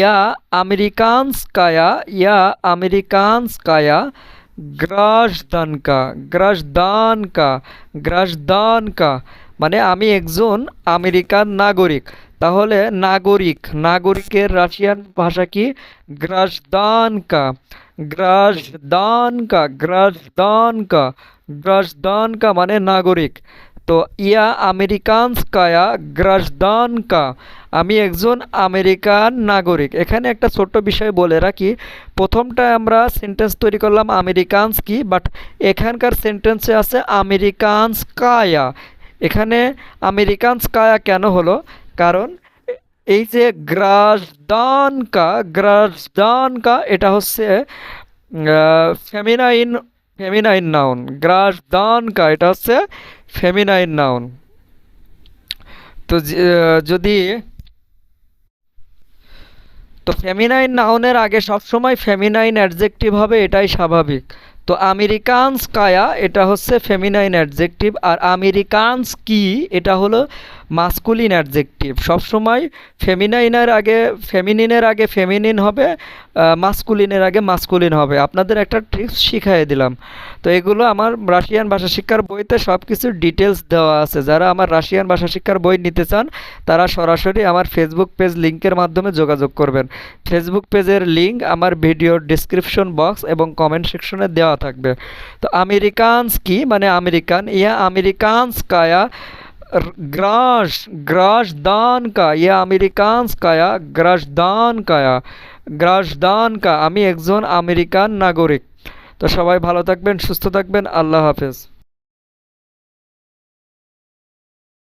या अमेरिकांस्काया या अमेरिकांस्काया গ্রাজদানকা গ্রাজদানকা গ্রাজদানকা মানে আমি একজন আমেরিকান নাগরিক। তাহলে নাগরিক, নাগরিকের রাশিয়ান ভাষা কি? গ্রাজদানকা গ্রাজদানকা গ্রাজদানকা গ্রাজদানকা মানে নাগরিক। তো ইয়া আমেরিকানস্কায়া গ্রাজদানকা, আমি একজন আমেরিকান নাগরিক। এখানে একটা ছোট্ট বিষয় বলে রাখি, প্রথমটায় আমরা সেন্টেন্স তৈরি করলাম আমেরিকানস কি, বাট এখানকার সেন্টেন্সে আছে আমেরিকানস্কায়া। এখানে আমেরিকানস্কায়া কেন হলো? কারণ এই যে গ্রাজদানকা গ্রাজদানকা এটা হচ্ছে ফেমিনাইন, ফেমিনাইন নাউন। গ্রাজদানকা এটা হচ্ছে ফেমিনাইন নাউন। তো যদি তো ফেমিনাইন নাউনের আগে সবসময় ফেমিনাইন অ্যাডজেক্টিভ হবে, এটাই স্বাভাবিক। তো আমেরিকানস্কায়া এটা হচ্ছে ফেমিনাইন অ্যাডজেক্টিভ, আর আমেরিকানস কি এটা হলো মাস্কুলিন অ্যাডজেক্টিভ। সবসময় ফেমিনাইনের আগে ফেমিনিনের আগে ফেমিনিন হবে, মাস্কুলিনের আগে মাস্কুলিন হবে। আপনাদের একটা ট্রিক্স শিখিয়ে দিলাম। তো এগুলো আমার রাশিয়ান ভাষা শিক্ষার বইতে সব কিছু ডিটেলস দেওয়া আছে। যারা আমার রাশিয়ান ভাষা শিক্ষার বই নিতে চান তারা সরাসরি আমার ফেসবুক পেজ লিঙ্কের মাধ্যমে যোগাযোগ করবেন। ফেসবুক পেজের লিঙ্ক আমার ভিডিওর ডিসক্রিপশন বক্স এবং কমেন্ট সেকশনে দেওয়া থাকবে। তো আমেরিকানস কি মানে আমেরিকান, ইয়া আমেরিকানস্কায়া গ্রাস গ্রাসদানকা, ইয়া আমেরিকানস্কায়া গ্রাসদানকায়া গ্রাসদানকা, আমি একজন আমেরিকান নাগরিক। তো সবাই ভালো থাকবেন, সুস্থ থাকবেন, আল্লাহ হাফেজ।